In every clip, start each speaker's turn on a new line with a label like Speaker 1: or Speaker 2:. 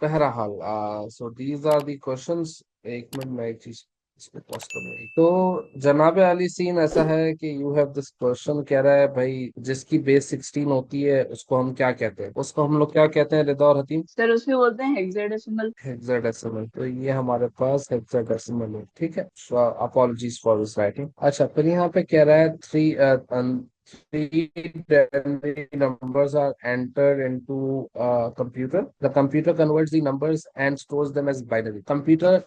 Speaker 1: बहरहाल so these are the questions. एक minute मैं एक चीज इसको पॉज करूंगी। तो जनाबे अली सीन ऐसा है कि यू हैव दिस क्वेश्चन, कह रहा है भाई जिसकी बेस 16 होती है उसको हम क्या कहते हैं, उसको हम लोग क्या कहते हैं रिदा और हतीम?
Speaker 2: सर उसमें बोलते हैं हेक्साडेसिमल।
Speaker 1: हेक्साडेसिमल। तो ये हमारे पास हेक्साडेसिमल है, ठीक है। Apologies for this writing. अच्छा, फिर यहाँ पे कह रहा है three binary numbers are entered into a computer. The computer converts the numbers and stores them as binary. Computer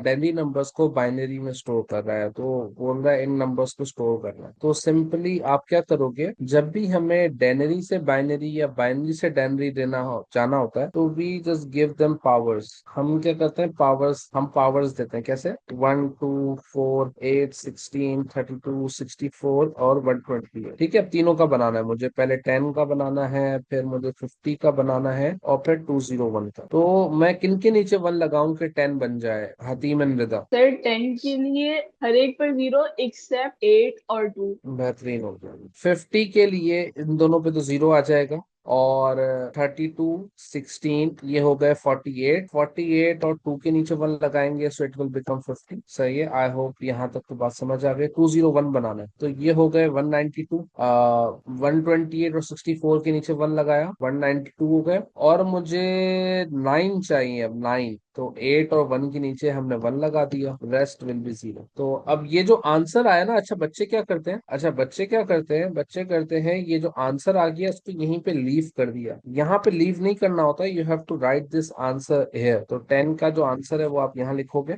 Speaker 1: denary numbers को बाइनरी में स्टोर कर रहा है, तो बोल रहा है इन नंबर्स को स्टोर करना है। तो सिंपली आप क्या करोगे, जब भी हमें डेनरी से बाइनरी या बाइनरी से डेनरी देना हो जाना होता है, तो we just give them powers. हम क्या करते हैं, पावर्स देते हैं। कैसे? 1, 2, 4, 8, 16, 32, 64 और 120 है, ठीक है। अब तीनों का बनाना है मुझे, पहले 10 का बनाना है, फिर मुझे 50 का बनाना है, और फिर 201 का। तो मैं किन के नीचे 1 लगाऊं कि 10 बन जाए, हतीम एंड रिदा?
Speaker 2: सर 10 के लिए हर एक पर 0 एक्सेप्ट 8 और 2।
Speaker 1: बेहतरीन हो गया। 50 के लिए इन दोनों पे तो 0 आ जाएगा, और 32, 16 ये हो गए 48। 48 और 2 के नीचे 1 लगाएंगे, सो इट विल बिकम 50। सही है, आई होप यहाँ तक तो बात समझ आ गई। 201 बनाना है, तो ये हो गए 192। 128 और 64 के नीचे 1 लगाया, 192 हो गए। और मुझे 9 चाहिए, अब 9। तो 8 और 1 के नीचे हमने 1 लगा दिया, रेस्ट विल बी 0। तो अब ये जो आंसर आया ना, अच्छा बच्चे क्या करते हैं, बच्चे करते हैं ये जो आंसर आ गया इसको यहीं पे लीव कर दिया। यहाँ पे लीव नहीं करना होता, you have to write this answer here. तो 10 का जो आंसर है वो आप यहाँ लिखोगे,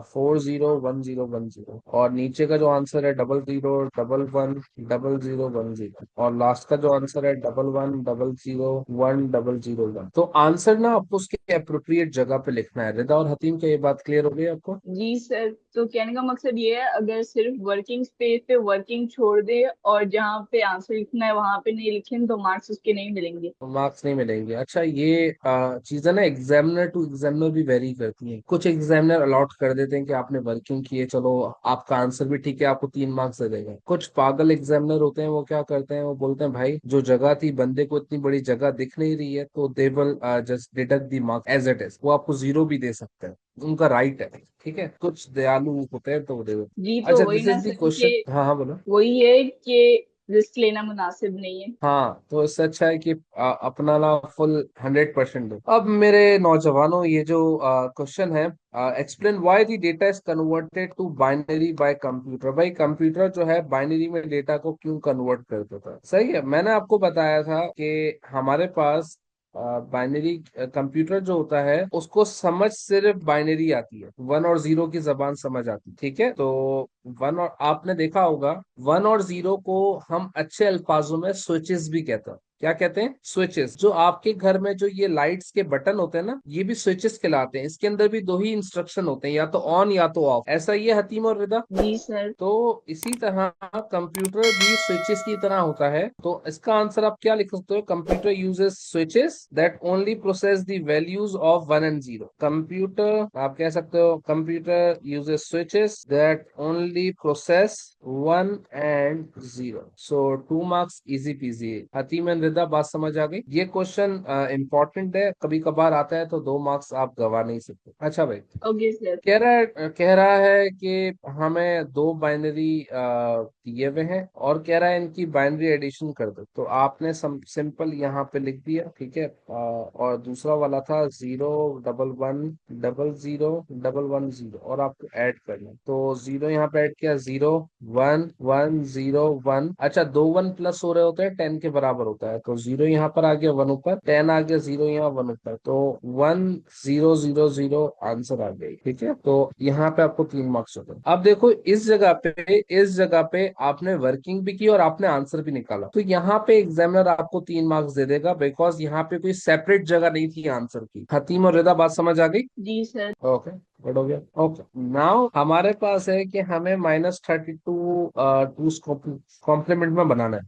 Speaker 1: 401010। और नीचे का जो आंसर है 00111110। और लास्ट का जो आंसर है 11001001। तो आंसर ना आपको उसके अप्रोप्रिएट जगह पे लिखना है। रिदा और हतीम, क्या ये बात क्लियर हो गई आपको?
Speaker 2: जी सर, तो कहने का मकसद ये है, अगर सिर्फ वर्किंग स्पेस पे वर्किंग छोड़ दे और जहाँ पे आंसर लिखना है वहां पे नहीं लिखें तो मार्क्स उसके नहीं मिलेंगे।
Speaker 1: मार्क्स नहीं मिलेंगे। अच्छा, ये चीजें ना एग्जामिनर टू एग्जामिनर भी वेरी करती हैं। कुछ एग्जामिनर अलॉट कर देते हैं कि आपने वर्किंग की है, चलो आपका आंसर भी ठीक है, आपको 3 मार्क्स दे देगा। कुछ पागल एग्जामिनर होते हैं, वो क्या करते हैं, वो बोलते हैं भाई जो जगह थी, बंदे को इतनी बड़ी जगह दिख नहीं रही है, तो they will just deduct the marks as it is. वो आपको 0 भी दे सकते हैं, उनका राइट है, ठीक है। कुछ दयालु होते हैं तो वो दे देते
Speaker 2: जी
Speaker 1: हैं।
Speaker 2: तो
Speaker 1: अच्छा,
Speaker 2: वही
Speaker 1: दिस
Speaker 2: ना
Speaker 1: इज द
Speaker 2: सर कि
Speaker 1: क्वेश्चन। हाँ हाँ, बोलो।
Speaker 2: वही है कि रिस्क लेना मुनासिब नहीं है।
Speaker 1: हाँ, तो इससे अच्छा है कि अपना ना फुल 100% दो। अब मेरे नौजवानों, ये जो क्वेश्चन है, explain why the data is converted to binary by computer. भाई कंप्यूटर जो है बाइनरी में डेटा को क्यों कन्वर्ट कर देता है? सही है, मैंने आपको बताया था कि हमारे पास बाइनरी कंप्यूटर जो होता है उसको समझ सिर्फ बाइनरी आती है, 1 और 0 की जबान समझ आती है, ठीक है। तो वन, और आपने देखा होगा 1 और 0 को हम अच्छे अल्फाजों में स्विचेस भी कहते हैं। क्या कहते हैं? स्विचेस। जो आपके घर में जो ये लाइट्स के बटन होते हैं ना, ये भी स्विचेस कहलाते हैं। इसके अंदर भी दो ही इंस्ट्रक्शन होते हैं, या तो ऑन या तो ऑफ। ऐसा ही है हतीम और रिदा?
Speaker 2: जी सर।
Speaker 1: तो इसी तरह कंप्यूटर भी स्विचेस की तरह होता है। तो इसका आंसर आप क्या लिख सकते हो, computer uses switches that only process the values of 1 and 0। Computer, आप कह सकते हो computer uses switches that only process 1 and 0। So 2 marks easy peasy. Hatim and Rida, बात समझ आ गई? ये क्वेश्चन इंपॉर्टेंट है, कभी कभार आता है, तो 2 मार्क्स आप गवा नहीं सकते। अच्छा भाई,
Speaker 2: ओके सर।
Speaker 1: कह रहा है कि हमें दो बाइनरी दिए हुए हैं, और कह रहा है इनकी बाइनरी एडिशन कर दो। तो आपने सिंपल यहाँ पे लिख दिया, ठीक है। और दूसरा वाला था 011001110, और आपको ऐड करना। तो 0 यहाँ पे ऐड किया, 0 1 1 0 1। अच्छा, दो 1 प्लस हो रहे होते हैं 10 के बराबर होता है, तो 0 यहाँ पर आ गया, 1 ऊपर, 10 आ गया, 0 यहाँ, 1 ऊपर, तो 1000 आंसर आ गई, ठीक है। तो यहाँ पे आपको 3 मार्क्स होते हैं। अब देखो इस जगह पे आपने वर्किंग भी की और आपने आंसर भी निकाला, तो यहाँ पे एग्जामिनर आपको 3 मार्क्स दे देगा, बिकॉज यहाँ पे कोई सेपरेट जगह नहीं थी आंसर की। हतीम और रिदा, बात समझ आ गई?
Speaker 2: जी सर।
Speaker 1: ओके, गुड हो गया। ओके, नाउ हमारे पास है कि हमें -32 टू कॉम्प्लीमेंट में बनाना है।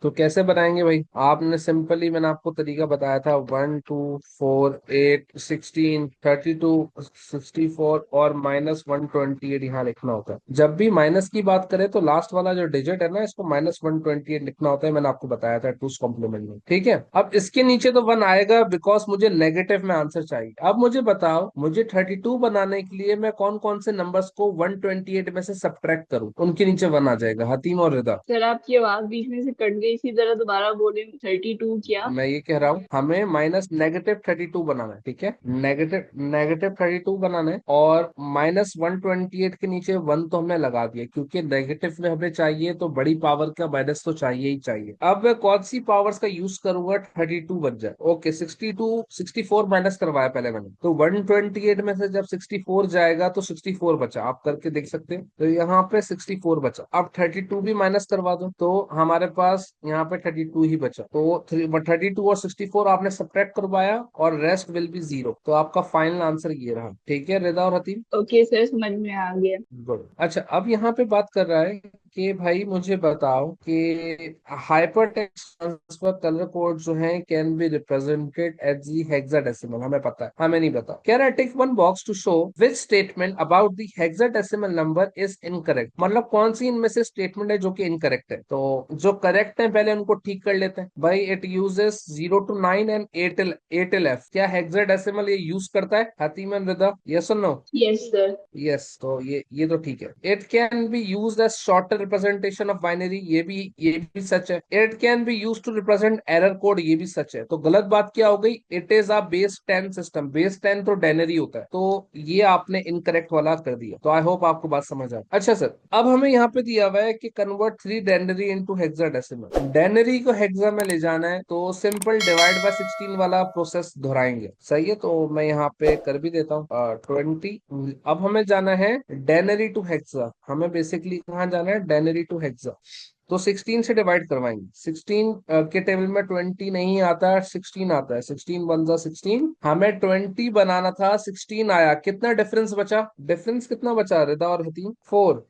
Speaker 1: तो कैसे बनाएंगे भाई? आपने सिंपली, मैंने आपको तरीका बताया था, 1, 2, 4, 8, 16, 32, 64 और -128 यहाँ लिखना होता है। जब भी माइनस की बात करें तो लास्ट वाला जो डिजिट है ना, इसको -128 लिखना होता है। मैंने आपको बताया था टूस कॉम्प्लीमेंट में, ठीक है। अब इसके नीचे तो 1 आएगा, बिकॉज मुझे नेगेटिव में आंसर चाहिए। अब मुझे बताओ, मुझे 32 बनाने के लिए मैं कौन कौन से नंबर्स को 128 में से सब्ट्रैक्ट करूं? उनके नीचे 1 आ जाएगा, हतीम और रिदा।
Speaker 2: सर आपकी आवाज बीच में से कट गई, इसी तरह दोबारा बोले। 32 क्या?
Speaker 1: मैं ये कह रहा हूँ, हमें --32 बनाना है, ठीक है। नेगेटिव -32 बनाना है, और -128 के नीचे 1 तो हमने लगा दिया, क्योंकि नेगेटिव में हमें चाहिए तो बड़ी पावर का माइनस तो चाहिए ही चाहिए। अब मैं कौन सी पावर्स का यूज करूंगा 32 बन जाए? ओके, 64 माइनस करवाया पहले मैंने, तो 128 में से जब 64 जाएगा तो 64 बचा। आप करके देख सकते हैं, तो यहाँ पे 64 बचा। अब 32 भी माइनस करवा दो तो हमारे पास यहाँ पे 32 ही बचा। तो 32 और 64 आपने सब्ट्रैक्ट करवाया, और रेस्ट विल बी 0। तो आपका फाइनल आंसर ये रहा, ठीक है रिदा और हतीम?
Speaker 2: ओके सर, समझ में आ गया।
Speaker 1: गुड। अच्छा, अब यहाँ पे बात कर रहा है कि भाई मुझे बताओ कि hyper text transfer colour code जो है can be represented as the hexadecimal. हमें पता है, हमें नहीं पता। कह रहा है tick one box to show which statement about the hexadecimal number is incorrect. मतलब कौन सी इनमें से स्टेटमेंट है जो कि इनकरेक्ट है? तो जो करेक्ट है पहले उनको ठीक कर लेते हैं भाई। It uses 0 to 9 and 8 till F। क्या हेक्साडेसिमल ये यूज करता है, हतीम एंड रिदा? यस और नो?
Speaker 2: Yes sir.
Speaker 1: यस, तो ये तो ठीक है। It can be use as shorter representation of binary, ये भी सच है। It can be use to represent error code, ये भी सच है। तो गलत बात क्या हो गई? It is a base 10 system. Base 10 तो डेनरी होता है, तो ये आपने इनकरेक्ट वाला कर दिया। तो आई होप आपको बात समझ आ। अच्छा सर, अब हमें यहाँ पे दिया हुआ है कि कन्वर्ट 3 डेनरी इनटू हेक्साडेसिमल। डेनरी को हेक्सा में ले जाना है तो सिंपल डिवाइड बाय 16 वाला प्रोसेस दोहराएंगे, सही है। तो मैं यहाँ पे कर भी देता हूँ 20। अब हमें जाना है डेनरी टू हेक्सा। हमें बेसिकली कहाँ जाना है? डेनरी टू हेक्सा। तो 16 से डिवाइड करवाएंगे। 16 के टेबल में 20 नहीं आता है, 16 आता है। 16 वन जा 16, हमें 20 बनाना था, 16 आया। कितना डिफरेंस बचा? डिफरेंस कितना बचा रिदा और हतीम? 4।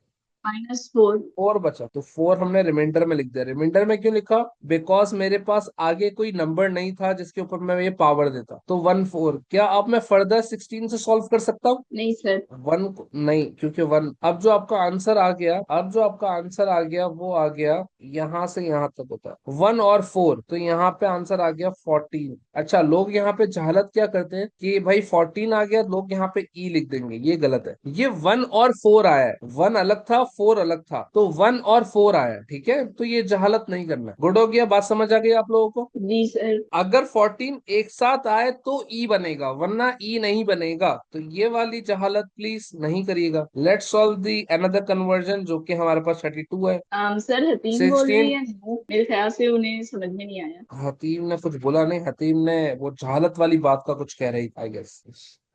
Speaker 2: -4।
Speaker 1: 4 बचा, तो 4 हमने रिमाइंडर में लिख दिया। रिमाइंडर में क्यों लिखा? बिकॉज मेरे पास आगे कोई नंबर नहीं था जिसके ऊपर मैं ये पावर देता। तो 1 4। क्या अब मैं फर्दर 16 से सॉल्व कर सकता हूँ?
Speaker 2: नहीं सर।
Speaker 1: 1 नहीं, क्योंकि 1, अब जो आपका आंसर आ गया, वो आ गया यहाँ से यहाँ तक होता है 1 और 4। तो यहाँ पे आंसर आ गया 14। अच्छा, लोग यहाँ पे जहालत क्या करते हैं कि भाई 14 आ गया, लोग यहाँ पे ई लिख देंगे। ये गलत है। ये 1 और 4 आया है। 1 अलग था, 4 अलग था, तो 1 और 4 आया है, ठीक है। तो ये जहालत नहीं करना। गुड हो गया, बात समझ आ गई आप लोगों को?
Speaker 2: जी सर।
Speaker 1: अगर 14 एक साथ आए तो ई बनेगा, वरना ई नहीं बनेगा। तो ये वाली जहालत प्लीज नहीं करिएगा। Let's solve the another conversion, जो कि हमारे पास 32 है।
Speaker 2: सर हतीम बोल रही
Speaker 1: 16।
Speaker 2: है नो, मेरे ख्याल से उन्हें समझ में नहीं आया।
Speaker 1: हतीम ने कुछ बोला नहीं। हतीम ने वो जहालत वाली बात का कुछ कह रही, आई गेस।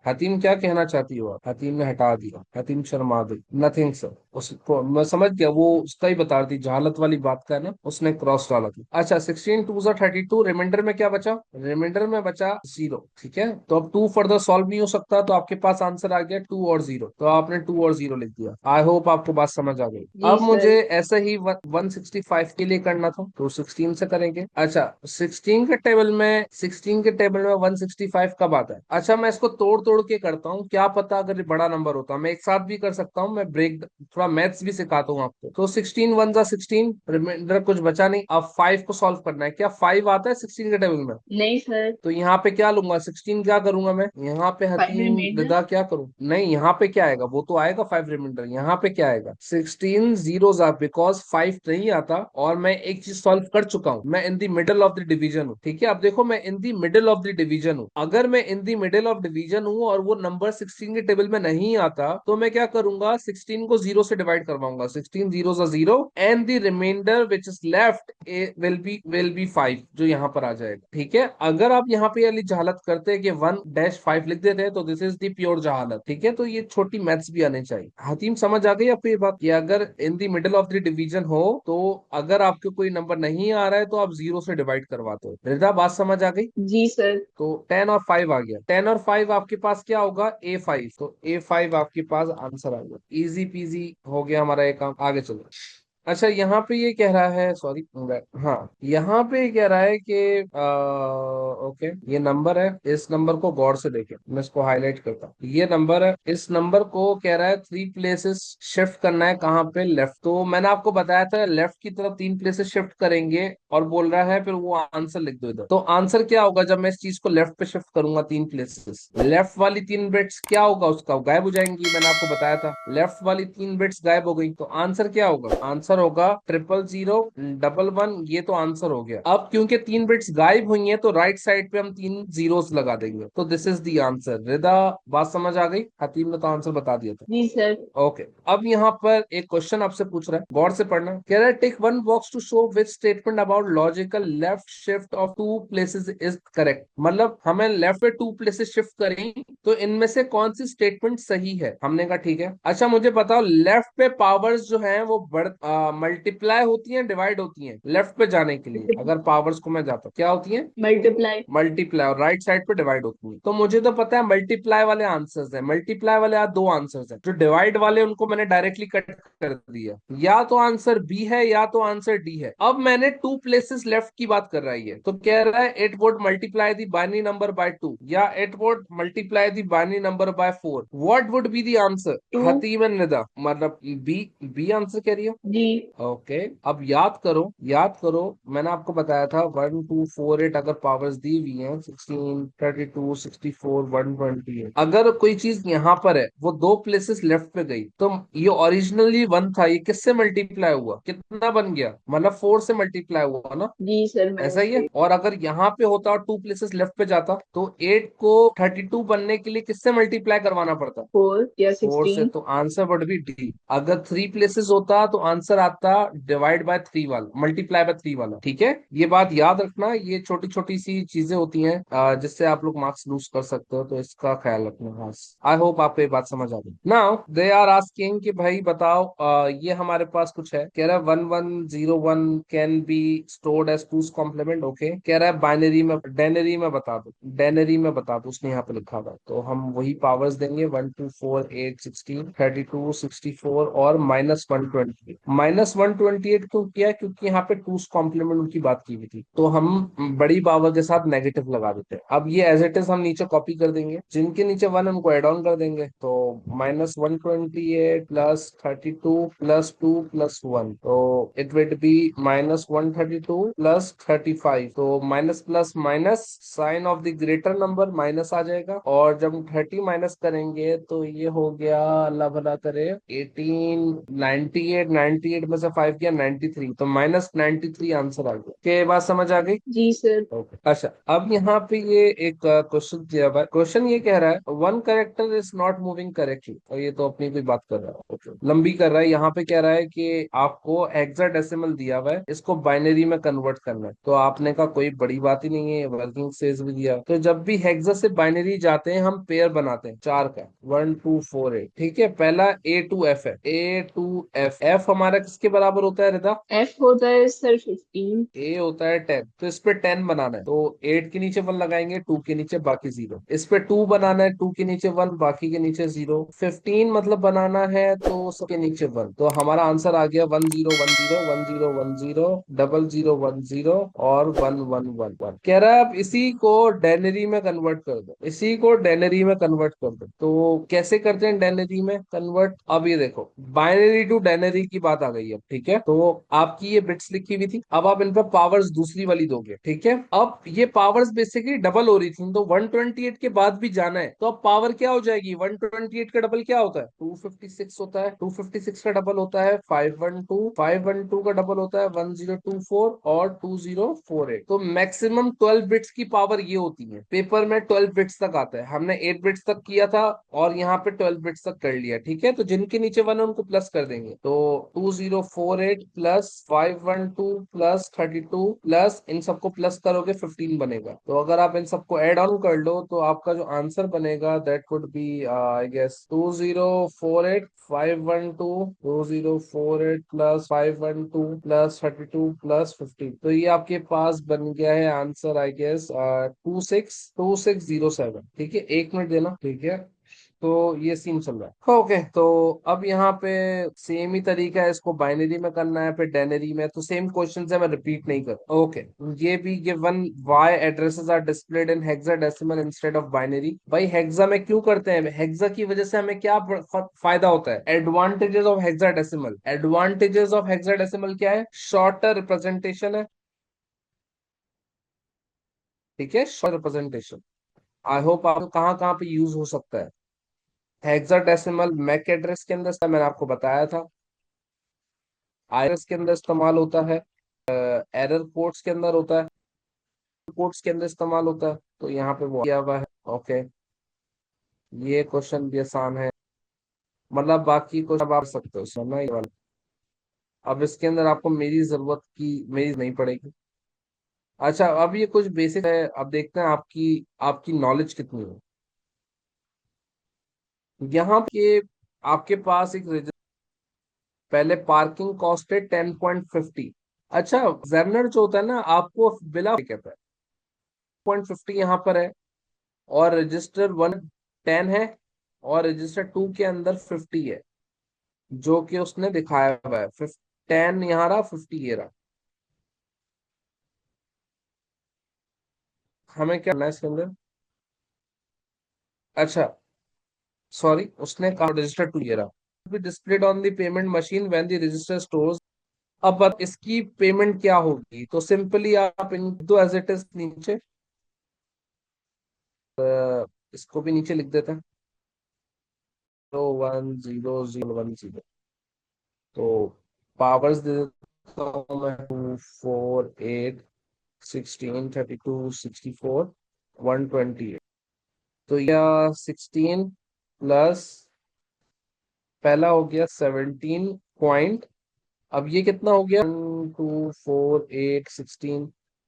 Speaker 1: हतीम क्या कहना चाहती हो आप? हतीम ने हटा दिया, हतीम शर्मा गई। नथिंग सर, उसको मैं समझ गया, वो उसका ही बता रही थी, जहालत वाली बात का है ना, उसने क्रॉस डाला था। अच्छा, 16 2 जा 32। रिमाइंडर में क्या बचा? रिमाइंडर में बचा 0, ठीक है। तो अब 2 फर्दर सॉल्व नहीं हो सकता, तो आपके पास आंसर आ गया 2 और 0। तो आपने 2 और 0 लिख दिया। आई होप आपको बात समझ आ गई।
Speaker 2: जी
Speaker 1: अब
Speaker 2: सर।
Speaker 1: मुझे ऐसे ही 165 के लिए करना था, तो 16 से करेंगे। अच्छा, 16 के टेबल में 165 कब आता है? अच्छा, मैं इसको तोड़ तोड़ के करता हूँ, क्या पता अगर ये बड़ा नंबर होता। मैं एक साथ भी कर सकता हूँ, मैं ब्रेक थोड़ा मैथ्स भी सिखाता हूँ आपको। तो 16 1 जा 16, रिमाइंडर कुछ बचा नहीं। अब 5 को सॉल्व करना है। क्या 5 आता है 16 के टेबल में?
Speaker 2: नहीं सर।
Speaker 1: तो यहाँ पे क्या लूंगा? 16 क्या करूंगा मैं यहाँ पे?
Speaker 2: 5
Speaker 1: हतीम
Speaker 2: रिमाइंडर।
Speaker 1: रिदा क्या करूं? नहीं, यहाँ पे क्या आएगा? वो तो आएगा 5 रिमाइंडर। यहाँ पे क्या आएगा? 16 जीरोस आ, बिकॉज 5 नहीं आता। और मैं एक चीज सॉल्व कर चुका हूँ, मैं in the middle of the division हूँ, ठीक है। अब देखो, मैं in the middle of the division हूँ। अगर मैं in the middle of division हूँ और वो नंबर 16 के टेबल में नहीं आता, तो मैं क्या करूंगा? 16 को 0 से डिवाइड करवाऊंगा। 16 zero 0, and the remainder which is left will be 5, जो यहाँ पर आ जाएगा, ठीक है। अगर आप यहाँ पे वाली जहालत करते हैं कि 1-5 लिख देते हैं, तो दिस इज द प्योर जहालत, ठीक है। तो ये छोटी मैथ्स भी आनी चाहिए। हतीम समझ आ गई आपको ये बात, कि अगर in the middle of the division हो, तो अगर आपको कोई नंबर नहीं आ रहा है तो आप 0 से डिवाइड करवाते हो। रिदा, बात समझ आ गई?
Speaker 2: जी सर।
Speaker 1: तो 10 और 5 आ गया। 10 और 5 आपके पास क्या होगा? A5। तो A5 आपके पास आंसर आ गया। इजी पीजी हो गया हमारा ये काम। आगे चलो। अच्छा यहाँ पे ये कह रहा है, सॉरी, हाँ यहाँ पे ये कह रहा है कि ओके, ये नंबर है, इस नंबर को गौर से देखें, मैं इसको हाईलाइट करता हूँ। ये नंबर है, इस नंबर को कह रहा है 3 प्लेसेस शिफ्ट करना है, कहाँ पे, लेफ्ट। तो मैंने आपको बताया था लेफ्ट की तरफ 3 प्लेसेस शिफ्ट करेंगे, और बोल रहा है फिर वो आंसर लिख दो इधर। तो आंसर क्या होगा जब मैं इस चीज को लेफ्ट पे शिफ्ट करूंगा 3 प्लेसेस? लेफ्ट वाली 3 बिट्स क्या होगा उसका, गायब हो जाएंगी, मैंने आपको बताया था, लेफ्ट वाली 3 बिट्स गायब हो गई। तो आंसर क्या होगा? आंसर होगा 00011, ये तो आंसर हो गया। अब क्योंकि 3 बिट्स गायब हुई हैं तो राइट साइड पे हम 3 zeros लगा देंगे, तो दिस इज द आंसर। रिदा, बात समझ आ गई? हतीम ने तो आंसर बता दिया था।
Speaker 2: जी सर।
Speaker 1: ओके, अब यहाँ पर एक क्वेश्चन आपसे पूछ रहा है, गौर से पढ़ना। कह रहा है take one box to show which statement about logical left shift of 2 places is correct. मतलब हमें लेफ्ट पे 2 प्लेसेस शिफ्ट करें, तो इनमें से कौन सी स्टेटमेंट सही है? हमने कहा ठीक है। अच्छा मुझे बताओ, लेफ्ट पे पावर्स जो हैं वो बढ़ मल्टीप्लाई होती हैं, डिवाइड होती हैं? लेफ्ट पे जाने के लिए अगर पावर्स को मैं जाता हूँ, क्या होती हैं?
Speaker 2: मल्टीप्लाई।
Speaker 1: मल्टीप्लाई, और राइट साइड पे डिवाइड होती है। तो मुझे तो पता है मल्टीप्लाई वाले आंसर्स हैं, मल्टीप्लाई वाले दो आंसर्स हैं, जो डिवाइड वाले उनको मैंने डायरेक्टली कट कर दिया। या तो आंसर बी है या तो आंसर डी है। अब मैंने 2 प्लेसेस लेफ्ट की बात कर रही है, तो कह रहा है it would multiply the binary number by 2, या it would multiply the binary number by 4। What would be the answer?
Speaker 2: Two.
Speaker 1: Hatim and Nida, मतलब बी। बी आंसर कह रही हो?
Speaker 2: जी।
Speaker 1: ओके, अब याद करो, याद करो, मैंने आपको बताया था 1248 अगर पावर्स दी हुई हैं, 16 32 64 128, अगर कोई चीज यहाँ पर है वो 2 प्लेसेस लेफ्ट पे गई, तो ये ओरिजिनली 1 था, ये किससे मल्टीप्लाई हुआ, कितना बन गया? मतलब 4 से मल्टीप्लाई हुआ ना।
Speaker 2: जी सर, मैंने
Speaker 1: ऐसा ही है।
Speaker 2: सही।
Speaker 1: और अगर यहाँ पे होता और 2 प्लेसेस लेफ्ट पे जाता, तो 8 को 32 बनने के लिए किससे मल्टीप्लाई करवाना पड़ता?
Speaker 2: 4 या
Speaker 1: 4 से।
Speaker 2: 16।
Speaker 1: तो आंसर वुड बी डी। अगर 3 प्लेसेस होता तो आंसर आता डिवाइड बाय 3 वाला, मल्टीप्लाई बाय 3 वाला। ठीक है, ये बात याद रखना, ये छोटी छोटी सी चीजें होती हैं जिससे आप लोग मार्क्स लूज कर सकते हो, तो इसका ख्याल रखना खास। आई होप आपको ये बात समझ आ गई। नाउ दे आर आस्किंग कि भाई बताओ, ये हमारे पास कुछ है, कह रहा है 1101 can be stored as two's complement. Okay, कह रहा है बाइनरी में, डेनरी में बता दो, डेनरी में बता दो, उसने यहाँ पे लिखा हुआ है, तो हम वही पावर्स देंगे, 1 2 4 8 16 32 64 और -128। -128 क्यों किया? क्योंकि यहाँ पे टूस कॉम्प्लीमेंट की बात की हुई थी, तो हम बड़ी पावर के साथ नेगेटिव लगा देते हैं। अब ये एज इट इज हम नीचे कॉपी कर देंगे, जिनके नीचे 1 उनको एड ऑन कर देंगे, तो -128 +32 +2 +1, तो इट विल बी -132 +35। तो minus plus minus, sign of the greater number minus आ जाएगा, और जब हम 30 माइनस करेंगे तो ये हो गया, अल्लाह भला करे, 18, 98, 98 में से 5 गया 93, तो -93 आंसर आ गया। क्या ये बात समझ आ गई?
Speaker 2: जी सर।
Speaker 1: ओके, अच्छा अब यहाँ पे ये एक क्वेश्चन दिया हुआ है। क्वेश्चन ये कह रहा है one character is not moving correctly, और ये तो अपनी कोई बात कर रहा है, ओके, लंबी कर रहा है। यहाँ पे कह रहा है कि आपको हेक्साडेसिमल दिया हुआ है, इसको बाइनरी में कन्वर्ट करना है। तो आपने कहा कोई बड़ी बात ही नहीं है, वर्किंग सेज भी दिया। तो जब भी हेक्सा से बाइनरी जाते हैं हम पेयर बनाते हैं चार का, 1 2 4 8। ठीक है, पहला A to F है, A to F। F हमारा किसके बराबर होता है रिदा?
Speaker 2: एफ होता है सर 15।
Speaker 1: ए होता है 10, तो इस पे 10 बनाना है, तो 8 के नीचे 1 लगाएंगे, 2 के नीचे बाकी 0। इस पे 2 बनाना है, 2 के नीचे 1 बाकी के नीचे 0। 15 मतलब बनाना है तो सबके नीचे 1। तो हमारा आंसर आ गया 1010 1010 0010 और 1111। कह रहा है अब इसी को डेनरी में कन्वर्ट कर दो, इसी को डेनरी में कन्वर्ट कर दो। तो कैसे करते हैं डेनरी में कन्वर्ट? अब ये देखो, बाइनरी टू डेनरी की बात आ गई है। ठीक है, तो आपकी ये बिट्स लिखी हुई थी, अब आप इन पर पावर्स दूसरी वाली दोगे। ठीक है, अब ये पावर्स बेसिकली डबल हो रही थी, तो 128 के बाद भी जाना है, तो अब पावर क्या हो जाएगी? 128 का डबल क्या होता है? 256 होता है। 256 का डबल होता है 512। 512 का डबल होता है 1024 और 2048। तो मैक्सिमम 12 बिट्स की पावर ये होती है। पेपर में 12 बिट्स तक आता है, हमने 8 बिट्स तक किया था, और यहाँ पे 12 बिट्स तक कर लिया। ठीक है, तो जिनके नीचे 1 है उनको प्लस कर देंगे, तो 2048 +512 +32 प्लस इन सबको प्लस करोगे 15 बनेगा। तो अगर आप इन सबको ऐड ऑन कर लो तो आपका जो आंसर बनेगा that would be I guess 2048 512 2048 +512 +32 +15। तो ये आपके पास बन गया है आंसर, आई गेस 262607। ठीक है, 1 मिनट देना। ठीक है, तो ये सीन चल रहा है। ओके, तो अब यहाँ पे सेम ही तरीका है, इसको बाइनरी में करना है फिर डेनरी में, तो सेम क्वेश्चन है, मैं रिपीट नहीं कर। ओके, ये भी given why addresses are displayed in hexadecimal instead of binary. भाई हेक्सा में क्यों करते हैं? हेक्सा की वजह से हमें क्या फायदा होता है? Advantages of hexadecimal, advantages of hexadecimal क्या है? शॉर्टर रिप्रेजेंटेशन है, ठीक है, शॉर्ट रिप्रेजेंटेशन। आई होप आपको कहाँ कहाँ पे यूज हो सकता है। हेक्साडेसिमल मैक एड्रेस के अंदर मैंने आपको बताया था, आईएस के अंदर इस्तेमाल होता है, एरर कोड्स के अंदर होता है, कोड्स के अंदर इस्तेमाल होता है, तो यहाँ पे वो किया हुआ है। ओके, ये क्वेश्चन भी आसान है, मतलब बाकी क्वेश्चन आप सकते हो समझना ये वाला। अब इसके अंदर आपको मेरी नहीं पड़ेगी। अच्छा, अब ये कुछ बेसिक है, अब देखते हैं आपकी आपकी नॉलेज कितनी है। यहाँ पे आपके पास एक पहले पार्किंग कॉस्ट है 10.50। अच्छा, एग्जामिनर जो होता है ना, आपको बिला कहता है 0.50 यहाँ पर है, और रजिस्टर 1 10 है, और रजिस्टर 2 के अंदर 50 है, जो कि उसने दिखाया हुआ है। 10 यहाँ रहा, 50 ये रहा। हमें क्या करना है इसके अंदर? अच्छा, सॉरी, उसने कहा रजिस्टर 2 ये रहा, displayed on the payment machine when the register stores. अब इसकी पेमेंट क्या होगी? तो सिंपली आप इन दो एज इट इज नीचे, इसको भी नीचे लिख देते हैं, 010010। तो पावर्स दे देता हूँ मैं, 2 4 8 16 32 64 128। तो यह 16 प्लस पहला हो गया 17 पॉइंट। अब ये कितना हो गया? 1 2 4 8 16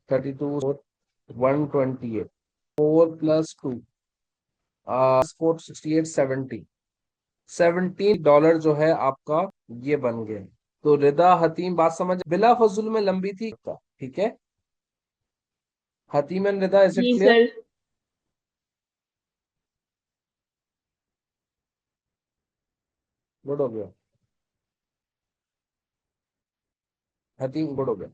Speaker 1: 32 128, 4 + 2 468 $70 जो है आपका, ये बन गया। तो रिदा हतीम बात समझ, बिला फजूल में लंबी थी, ठीक है। Hatim and Rida, is it
Speaker 2: जी
Speaker 1: क्लियर?
Speaker 2: सर।
Speaker 1: गुड हो गया, हतीम गुड हो गया।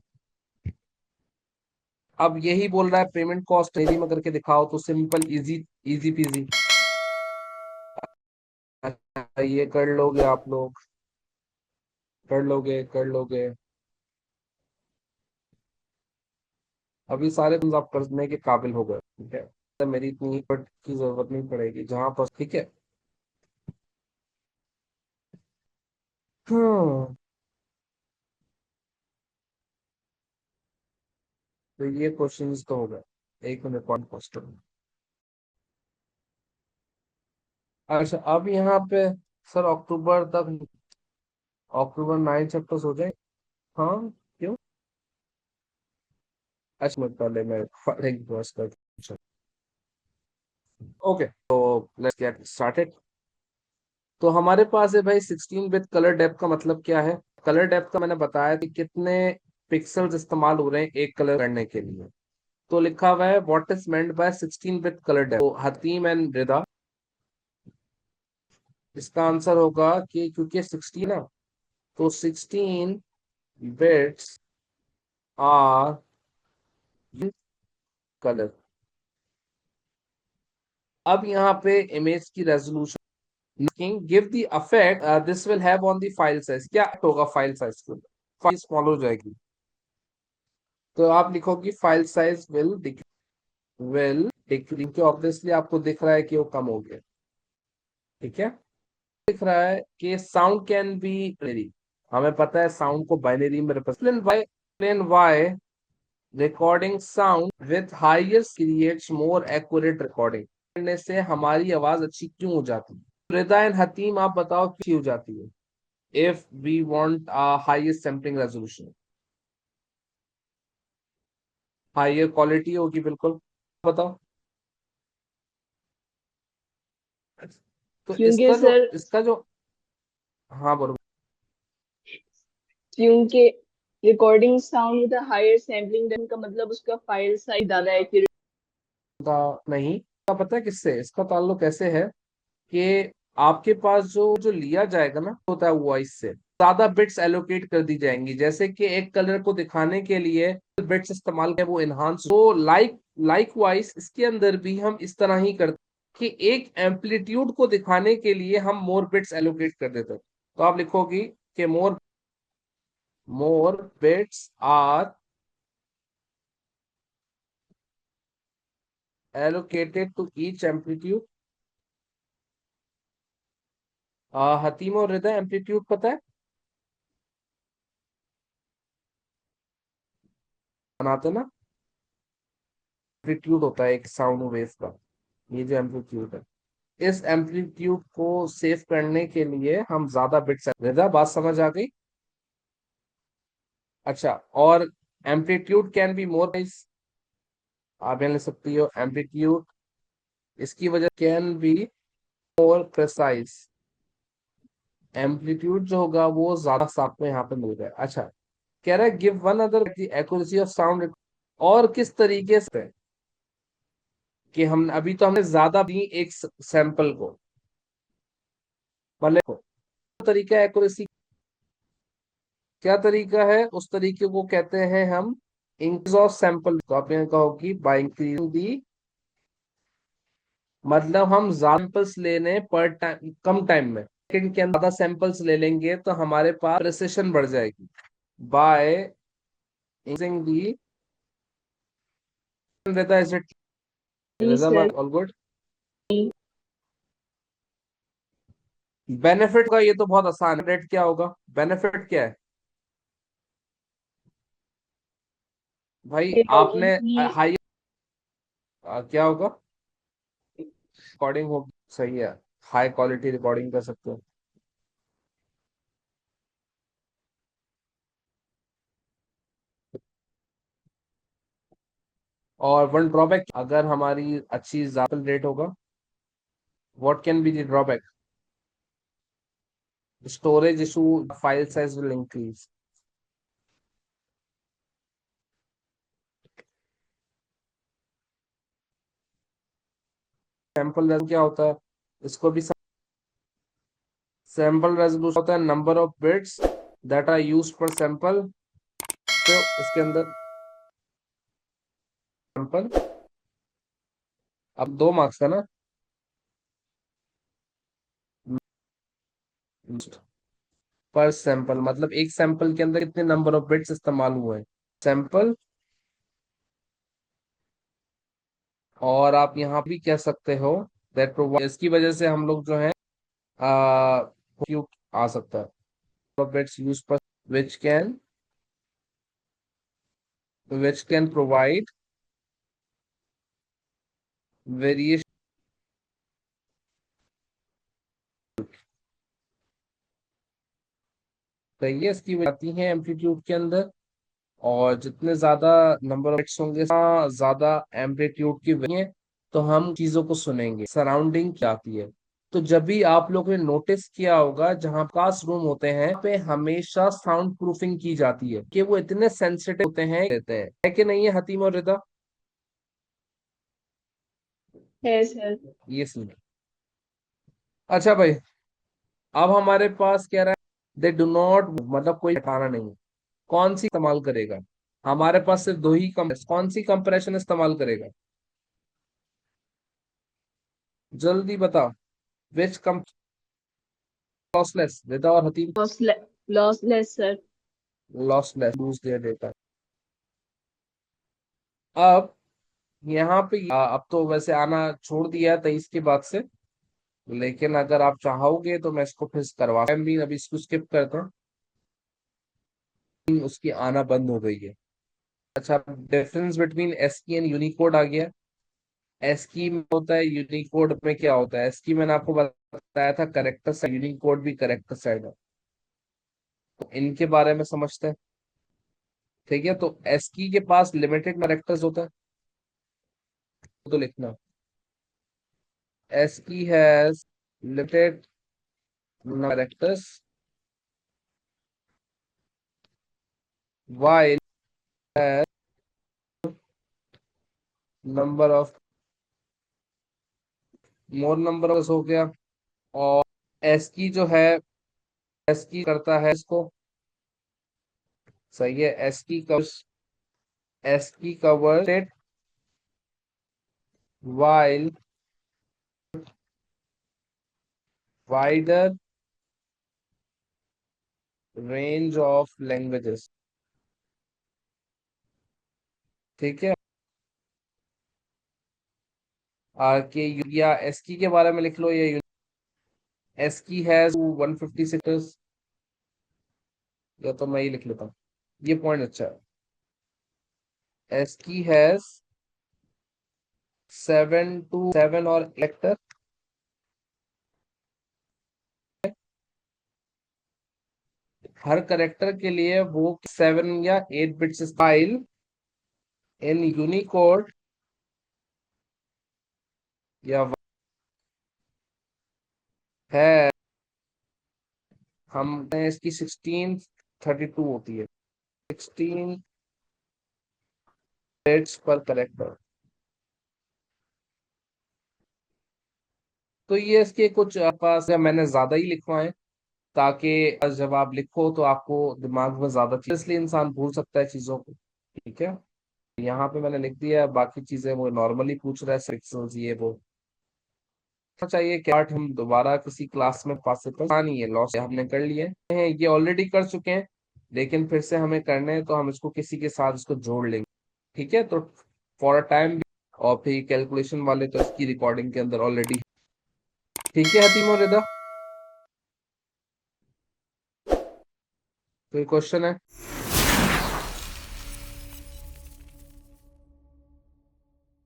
Speaker 1: अब यही बोल रहा है पेमेंट कॉस्ट डेली में करके दिखाओ, तो सिंपल इजी, इजी पीजी। अच्छा, ये कर लोगे आप लोग? कर लोगे, कर लोगे? अभी सारे तुम आप करने के काबिल हो गए, ठीक है। तो मेरी इतनी एफर्ट की जरूरत नहीं पड़ेगी जहां पर, ठीक है। हाँ, तो ये क्वेश्चंस तो हो गए, 1 मिनट पॉइंट क्वेश्चन। अच्छा, अब यहाँ पे सर अक्टूबर तक, अक्टूबर 9 चैप्टर्स हो जाए। हाँ, क्यों? अच्छा, मैं पहले मैं एक बस कर। ओके, तो लेट्स गेट स्टार्टेड। तो हमारे पास है भाई 16 विद कलर डेप्थ। का मतलब क्या है? कलर डेप्थ का मैंने बताया कि कितने पिक्सल्स इस्तेमाल हो रहे हैं एक कलर करने के लिए। तो लिखा हुआ है what is meant by 16 with colour depth. तो हतीम एंड रिदा, इसका आंसर होगा कि क्योंकि 16 ना, तो 16 बिट्स आर कलर। अब यहाँ पे इमेज की resolution, give the affect this will have on the file size. क्या होगा फाइल साइज के? फाइल स्मॉल हो जाएगी, तो आप लिखोगी फाइल साइज विल डिक्रीज, क्योंकि ऑब्वियसली आपको दिख रहा है कि वो कम हो गया, ठीक है। दिख रहा है कि साउंड कैन बी बाइनरी, हमें पता है साउंड को बाइनरी में represent. Recording sound with highest creates more accurate recording. करने से हमारी आवाज अच्छी क्यों हो जाती है? रिदा एंड हतीम, आप बताओ क्यों हो जाती है? If we want highest sampling resolution, higher quality होगी बिल्कुल, बताओ। तो
Speaker 2: क्योंकि सर,
Speaker 1: इसका जो, हाँ बोलो।
Speaker 2: क्योंकि recording sound with higher sampling का मतलब उसका फाइल साइज ज्यादा एक्यूरेट।
Speaker 1: नहीं, का पता है किससे इसका ताल्लुक कैसे है? कि आपके पास जो जो लिया जाएगा ना होता है वॉइस से ज्यादा बिट्स एलोकेट कर दी जाएंगी। जैसे कि एक कलर को दिखाने के लिए बिट्स इस्तेमाल करें वो एनहांस, तो लाइक वाइज इसके अंदर भी हम इस तरह ही करते हैं कि एक एम्पलीट्यूड को दिखाने के लिए हम मोर बिट्स एलोकेट कर देते हैं। तो आप लिखोगी कि more bits are allocated to each amplitude। Hatim और रिदा एम्पलीट्यूड पता है बनाते ना? एम्पलीट्यूड होता है एक साउंड वेव का, ये जो एम्पलीट्यूड है, इस एम्पलीट्यूड को सेव करने के लिए हम ज्यादा बिट्स, रिदा बात समझ आ गई? अच्छा, और एम्पलीट्यूड कैन बी मोर, आप यहाँ ले सकती हो एम्पलीट्यूड, इसकी वजह can be more precise, amplitude जो होगा वो ज्यादा साफ में यहाँ पे मिल गया। अच्छा, कह रहा है give one other accuracy of sound, और किस तरीके से कि हम अभी तो हमने ज्यादा दी एक सैंपल को, मतलब को तरीका एक्यूरेसी, क्या तरीका है उस तरीके को कहते हैं हम इंक्रीज ऑफ सैंपल। तो आप यहाँ कहोगी बाय इंक्रीजिंग दी, मतलब हम ज्यादा सैंपल्स ले लें पर टाइम कम टाइम में, सेकंड के अंदर ज्यादा सैंपल्स ले लेंगे तो हमारे पास प्रिसिशन बढ़ जाएगी। बाय इंक्रीजिंग दी, रहता है
Speaker 2: जी सर।
Speaker 1: All good. बेनिफिट का ये तो बहुत आसान है, रेट क्या होगा, बेनिफिट क्या है भाई?
Speaker 2: ये होगा
Speaker 1: आपने
Speaker 2: कि
Speaker 1: हाई क्या होगा, रिकॉर्डिंग हो, सही है, हाई क्वालिटी रिकॉर्डिंग कर सकते हो। और वन ड्रॉबैक, अगर हमारी अच्छी ज्यादा रेट होगा, what can be the drawback? Storage issue, file size will increase. Sample क्या होता है, इसको भी सैंपल रेजोल्यूशन होता है number of bits that are used per sample. तो इसके अंदर सैंपल, अब 2 मार्क्स का ना, पर सैंपल मतलब एक सैंपल के अंदर कितने नंबर ऑफ बिट्स इस्तेमाल हुए हैं, सैंपल। और आप यहाँ भी कह सकते हो दैट प्रोवाइड, इसकी वजह से हम लोग जो है क्यों आ सकता है बिट्स यूज पर विच कैन प्रोवाइड वेरिएशन। सही है, इसकी वजह आती है एम्पलीट्यूड के अंदर, और जितने ज्यादा नंबर ऑफ बिट्स होंगे ज्यादा एम्पलीट्यूड की वजह है, तो हम चीजों को सुनेंगे, सराउंडिंग क्या आती है। तो जब भी आप लोगों ने नोटिस किया होगा जहां क्लास रूम होते हैं पे हमेशा साउंड प्रूफिंग की जाती है कि वो इतने सेंसिटिव होते हैं, कहते हैं है कि नहीं है हतीम और रिदा?
Speaker 2: है सर।
Speaker 1: ये सुनिए। अच्छा भाई, अब हमारे पास कह रहा है दे डू नॉट, मतलब कोई हटाना नहीं है, कौन सी इस्तेमाल करेगा? हमारे पास सिर्फ दो ही कौन सी कंप्रेशन इस्तेमाल करेगा, जल्दी बताओ, विच कम, लॉसलेस, रिदा और Hatim?
Speaker 2: Lossless sir.
Speaker 1: Lossless, lose their data. अब यहाँ पे अब तो वैसे आना छोड़ दिया है 23 के बाद से, लेकिन अगर आप चाहोगे तो मैं इसको फिर करवा, मैं भी अभी इसको स्किप करता हूँ, उसकी आना बंद हो गई है। अच्छा, difference between ASCII and Unicode आ गया। एस्की में होता है, यूनिकोड में क्या होता है? एस्की मैंने आपको बताया था करेक्टर साइड, यूनिकोड भी करेक्टर साइड है, तो इनके बारे में समझते हैं। ठीक है, तो एस्की के पास लिमिटेड कैरेक्टर्स होता है, तो लिखना ASCII has limited characters while number of more number of हो गया। और एस की जो है, एस की करता है इसको, सही है, एस की covers it while wider range of languages. ठीक है, आर के या एस की के बारे में लिख लो, ये एस की हैज 150 सेक्टर्स, या तो मैं ही लिख लेता हूँ, ये पॉइंट अच्छा है। एस की हैज 7 और एलेक्टर, हर करेक्टर के लिए वो 7 या 8 बिट्स स्टाइल इन यूनिकोड या है, हम इसकी 1632 होती है, 16 बिट्स पर करेक्टर। तो ये इसके कुछ पास या मैंने ज्यादा ही लिखवाए, ताकि जब आप लिखो तो आपको दिमाग में ज्यादा चीज, इसलिए इंसान भूल सकता है चीजों को। ठीक है, यहाँ पे मैंने लिख दिया, बाकी चीजें वो नॉर्मली पूछ रहा है, पिक्सल्स ये वो चाहिए कि पार्ट हम दोबारा किसी क्लास में पॉसिबल नहीं है, लॉस हमने कर लिए हैं, ये ऑलरेडी कर चुके हैं, लेकिन फिर से हमें करने हैं, तो हम इसको किसी के साथ इसको जोड़ लेंगे। ठीक है, तो फॉर अ टाइम, और फिर कैलकुलेशन वाले तो इसकी रिकॉर्डिंग के अंदर ऑलरेडी। ठीक है हतीम और रिदा, कोई क्वेश्चन है?